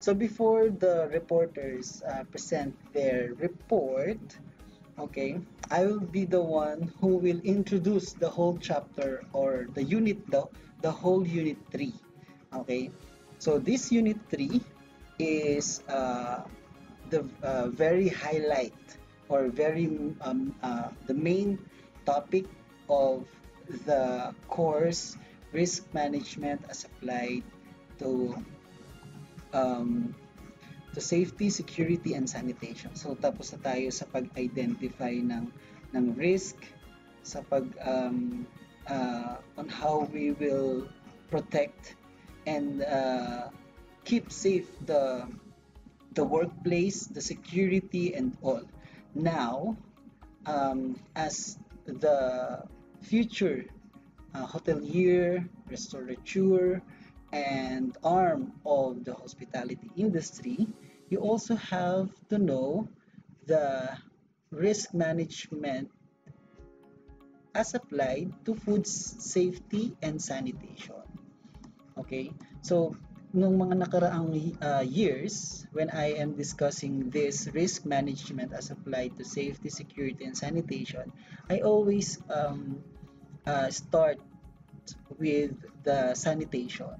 So before the reporters present their report, okay, I will be the one who will introduce the whole chapter or the whole unit 3. Okay, so this unit 3 is the very highlight or the main topic of the course risk management as applied to um, to safety, security, and sanitation. So tapos na tayo sa pag-identify ng risk, sa on how we will protect and keep safe the workplace, the security, and all. Now, as the future hotelier, restaurateur, and arm of the hospitality industry, you also have to know the risk management as applied to food safety and sanitation. Okay, so nung mga nakaraang years, when I am discussing this risk management as applied to safety, security, and sanitation, I always start with the sanitation.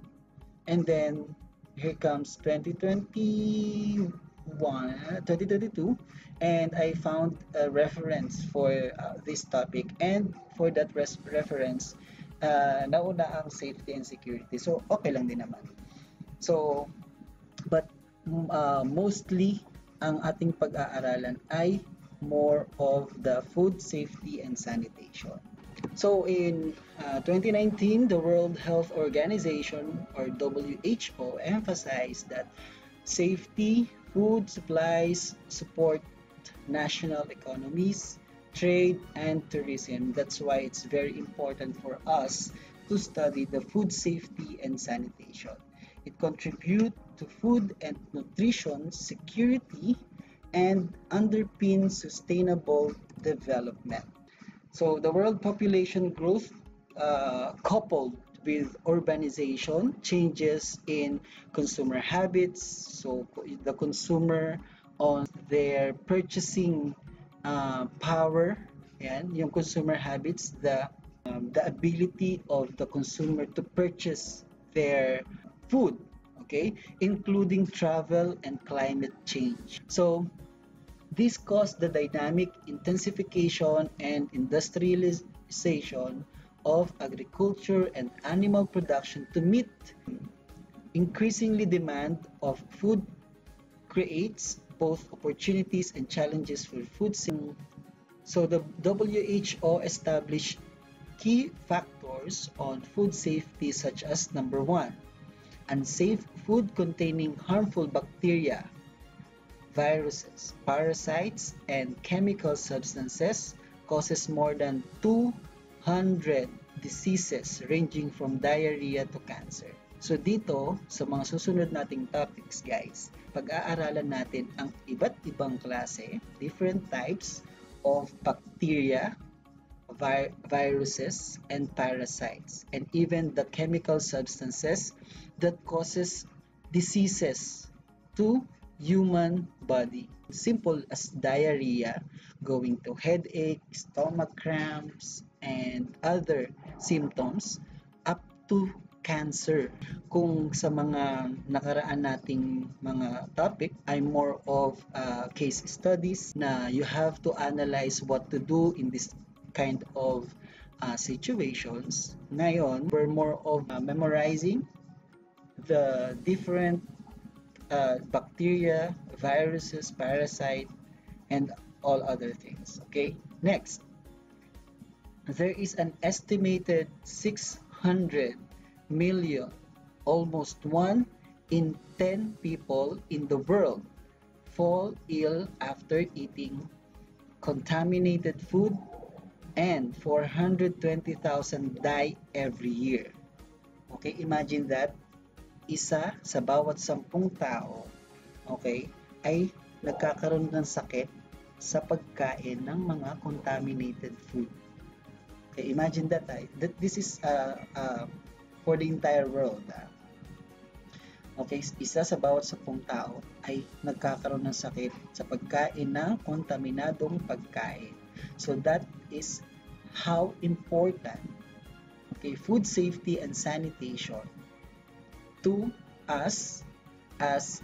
And then here comes 2022, and I found a reference for this topic. And for that reference, nauna ang safety and security. So, okay lang din naman. So, but mostly, ang ating pag-aaralan ay more of the food safety and sanitation. So in 2019, the World Health Organization, or WHO, emphasized that safety, food supplies support national economies, trade, and tourism. That's why it's very important for us to study the food safety and sanitation. It contributes to food and nutrition security and underpins sustainable development. So the world population growth coupled with urbanization, changes in consumer habits, so the consumer on their purchasing power, and yung consumer habits, the ability of the consumer to purchase their food, okay, including travel and climate change. So this caused the dynamic intensification and industrialization of agriculture and animal production to meet increasingly demand of food, creates both opportunities and challenges for food safety. So the WHO established key factors on food safety, such as number 1, unsafe food containing harmful bacteria, viruses, parasites, and chemical substances causes more than 200 diseases ranging from diarrhea to cancer. So dito, sa mga susunod nating topics guys, pag-aaralan natin ang iba't ibang klase, different types of bacteria, viruses, and parasites, and even the chemical substances that causes diseases to human body. Simple as diarrhea, going to headache, stomach cramps, and other symptoms, up to cancer. Kung sa mga nakaraan nating mga topic ay more of case studies na you have to analyze what to do in this kind of situations. Ngayon, we're more of memorizing the different bacteria, viruses, parasite, and all other things. Okay, next. There is an estimated 600 million, almost 1 in 10 people in the world fall ill after eating contaminated food, and 420,000 die every year. Okay, imagine that. Isa sa bawat 10 tao, okay, ay nagkakaroon ng sakit sa pagkain ng mga contaminated food. Okay, imagine that. This is for the entire world. Okay, isa sa bawat 10 tao ay nagkakaroon ng sakit sa pagkain ng kontaminadong pagkain. So that is how important, okay, food safety and sanitation to us as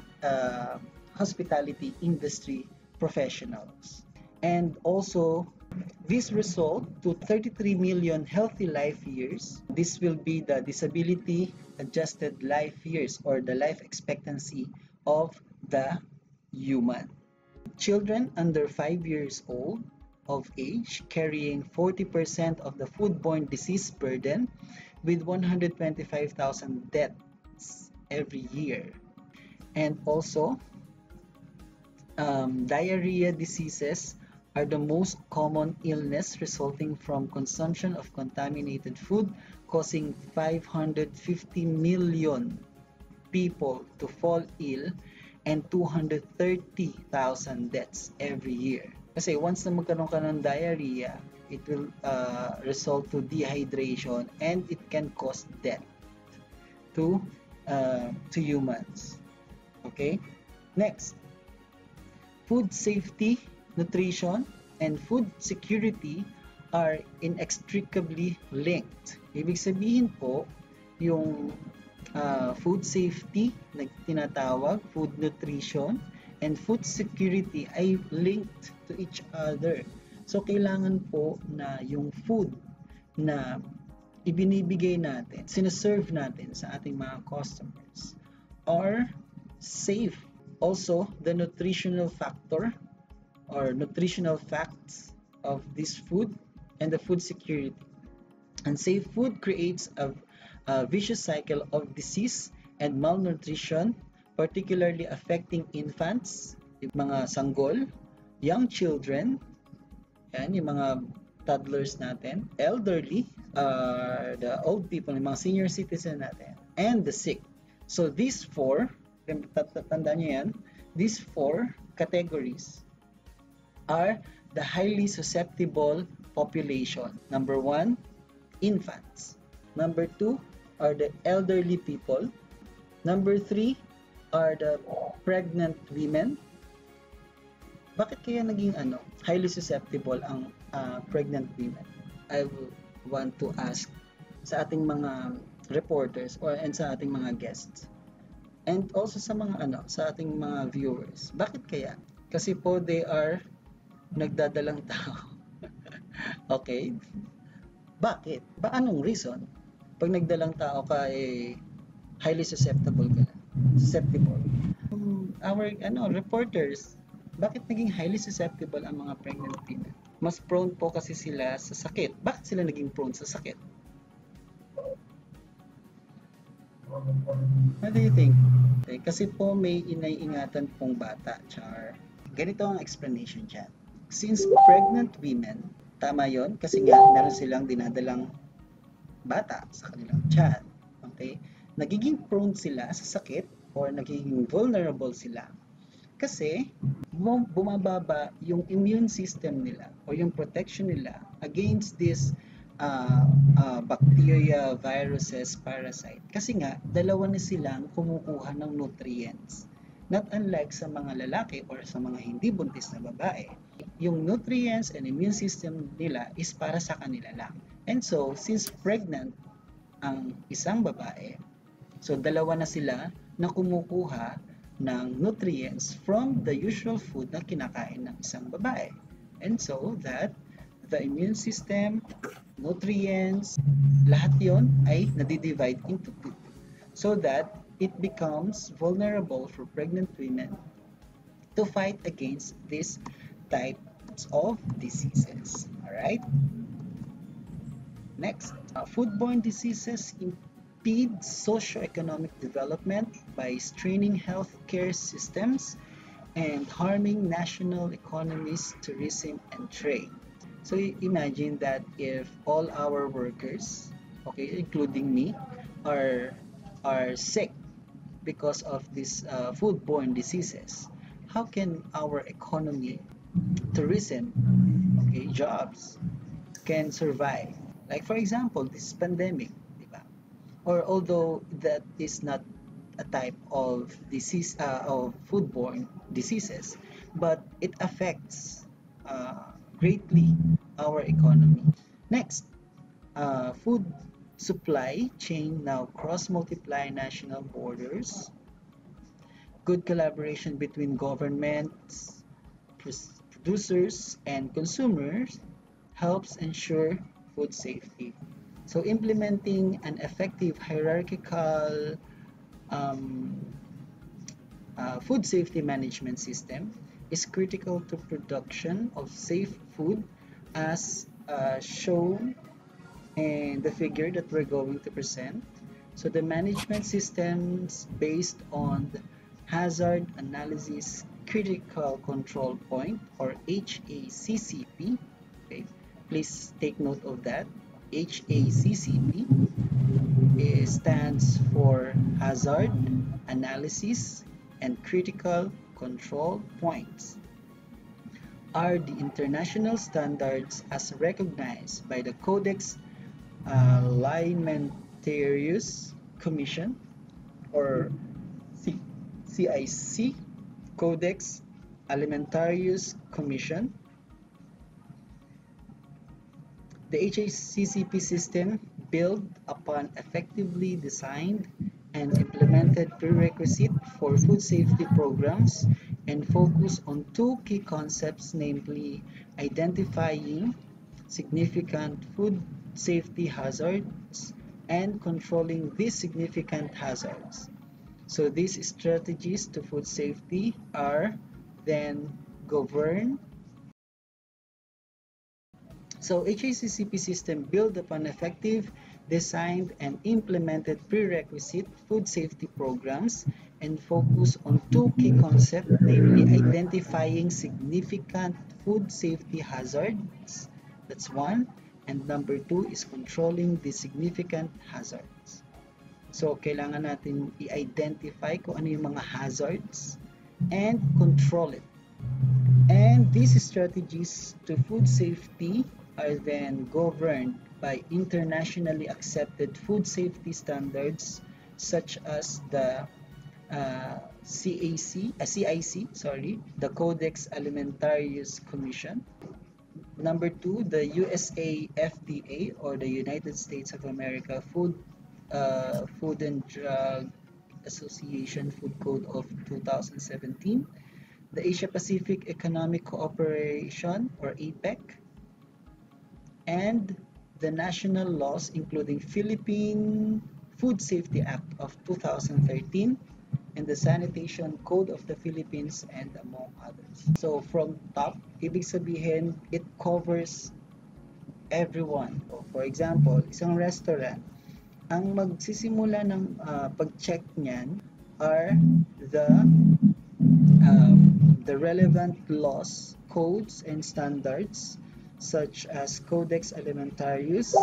hospitality industry professionals. And also, this result to 33 million healthy life years. This will be the disability adjusted life years or the life expectancy of the human. Children under 5 years old of age carrying 40% of the foodborne disease burden with 125,000 deaths every year. And also, diarrhea diseases are the most common illness resulting from consumption of contaminated food, causing 550 million people to fall ill and 230,000 deaths every year. Kasi once na magkaroon ka ng diarrhea, it will result to dehydration and it can cause death to humans. Okay? Next, food safety, nutrition, and food security are inextricably linked. Ibig sabihin po, yung food safety na tinatawag, food nutrition, and food security ay linked to each other. So, kailangan po na yung food na ibinibigay natin, sinaserve natin sa ating mga customers are safe. Also, the nutritional factor or nutritional facts of this food and the food security. Unsafe food creates a vicious cycle of disease and malnutrition, particularly affecting infants, yung mga sanggol, young children, yan, yung mga toddlers natin, elderly, the old people, yung mga senior citizen natin, and the sick. So these four, tandaan nyo yan, these four categories are the highly susceptible population. Number 1, infants. Number 2 are the elderly people. Number 3 are the pregnant women. Bakit kaya naging highly susceptible ang pregnant women? I will want to ask sa ating mga reporters and sa ating mga guests. And also sa mga sa ating mga viewers. Bakit kaya? Kasi po they are nagdadalang tao. Okay? Bakit? Anong reason? Pag nagdalang tao ka highly susceptible ka na. Susceptible. Our reporters, bakit naging highly susceptible ang mga pregnant women? Mas prone po kasi sila sa sakit. Bakit sila naging prone sa sakit? What do you think? Kasi po may inaiingatan pong bata, Char. Ganito ang explanation dyan. Since pregnant women, tama yon kasi nga meron silang dinadalang bata sa kanilang tiyan. Okay? Nagiging prone sila sa sakit or nagiging vulnerable sila kasi bumababa yung immune system nila o yung protection nila against this bacteria, viruses, parasite. Kasi nga, dalawa na silang kumukuha ng nutrients. Not unlike sa mga lalaki or sa mga hindi buntis na babae. Yung nutrients and immune system nila is para sa kanila lang. And so, since pregnant ang isang babae, so dalawa na sila na kumukuha ng nutrients from the usual food na kinakain ng isang babae. And so that the immune system, nutrients, lahat yon ay nadi-divide into two. So that it becomes vulnerable for pregnant women to fight against these types of diseases. Alright? Next, foodborne diseases impede socioeconomic development by straining healthcare systems and harming national economies, tourism, and trade. So imagine that if all our workers, okay, including me, are sick because of these foodborne diseases, how can our economy, tourism, okay, jobs can survive? Like for example, this pandemic, diba? Or although that is not a type of disease of foodborne diseases, but it affects greatly our economy. Next, food supply chain now cross multiply national borders. Good collaboration between governments, producers, and consumers helps ensure food safety. So implementing an effective hierarchical um, food safety management system is critical to production of safe food as shown in the figure that we're going to present. So the management systems based on the hazard analysis critical control point or HACCP. Okay, please take note of that. HACCP stands for hazard analysis and critical control points are the international standards as recognized by the Codex Alimentarius Commission or CIC, Codex Alimentarius Commission. The HACCP system built upon effectively designed and implemented prerequisite for food safety programs and focus on two key concepts, namely identifying significant food safety hazards and controlling these significant hazards. So these strategies to food safety are then governed. So HACCP system build upon effective, designed, and implemented prerequisite food safety programs and focus on two key concepts, namely identifying significant food safety hazards, that's one, and number two is controlling the significant hazards. So kailangan natin i-identify kung ano yung mga hazards and control it. And these strategies to food safety are then governed by internationally accepted food safety standards such as the CIC, the Codex Alimentarius Commission. Number two, the USA FDA or the United States of America Food and Drug Association Food Code of 2017, the Asia Pacific Economic Cooperation or APEC, and the national laws including Philippine Food Safety Act of 2013 and the Sanitation Code of the Philippines and among others. So from top, ibig sabihin, it covers everyone. For example, isang restaurant, ang magsisimula ng pag-check niyan are the relevant laws, codes, and standards such as Codex Alimentarius,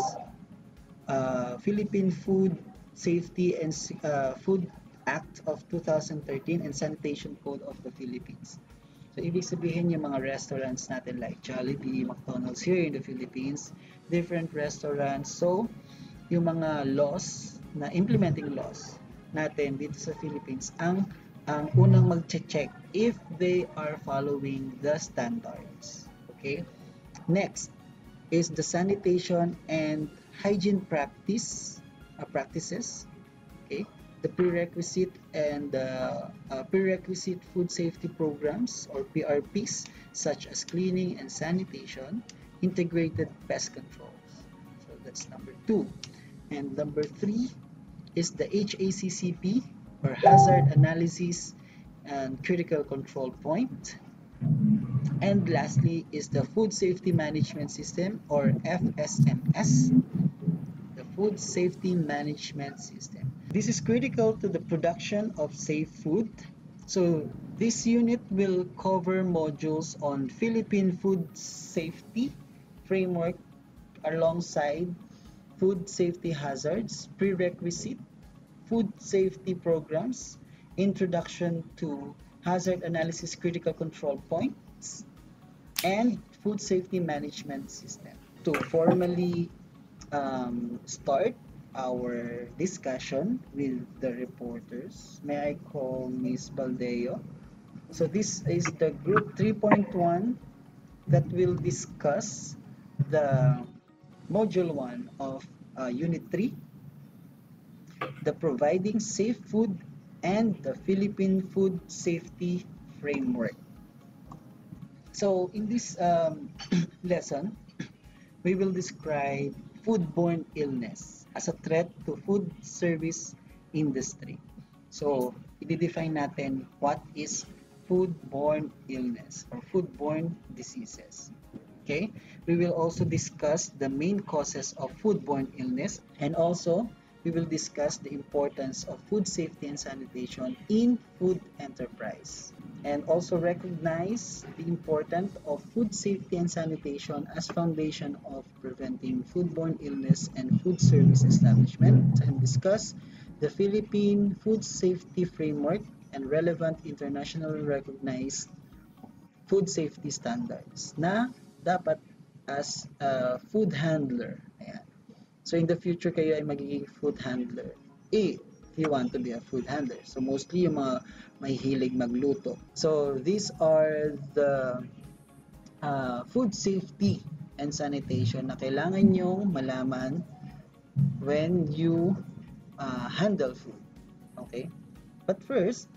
Philippine Food Safety and Food Act of 2013, and Sanitation Code of the Philippines. So, ibig sabihin yung mga restaurants natin like Jollibee, McDonald's here in the Philippines, different restaurants. So, yung mga laws, na implementing laws natin dito sa Philippines, ang unang mag-check if they are following the standards. Okay? Next is the sanitation and hygiene practices. Okay? The prerequisite and prerequisite food safety programs or PRPs such as cleaning and sanitation, integrated pest controls. So that's number two. And number three is the HACCP or hazard analysis and critical control point. And lastly is the food safety management system or FSMS, the food safety management system. This is critical to the production of safe food. So this unit will cover modules on Philippine food safety framework alongside food safety hazards, prerequisite food safety programs, introduction to hazard analysis critical control points, and food safety management system. To formally start, our discussion with the reporters. May I call Ms. Baldeo? So this is the group 3.1 that will discuss the module 1 of unit 3, the providing safe food and the Philippine food safety framework. So in this lesson, we will describe foodborne illness as a threat to food service industry. So, i-define natin what is foodborne illness or foodborne diseases. Okay? We will also discuss the main causes of foodborne illness, and also we will discuss the importance of food safety and sanitation in food enterprise, and also recognize the importance of food safety and sanitation as foundation of preventing foodborne illness and food service establishment, and discuss the Philippine Food Safety Framework and relevant internationally recognized food safety standards na dapat as a food handler. Ayan. So in the future kayo ay magiging food handler. If you want to be a food handler. So mostly yung mga may hilig magluto. So these are the food safety and sanitation na kailangan nyong malaman when you handle food. Okay? But first,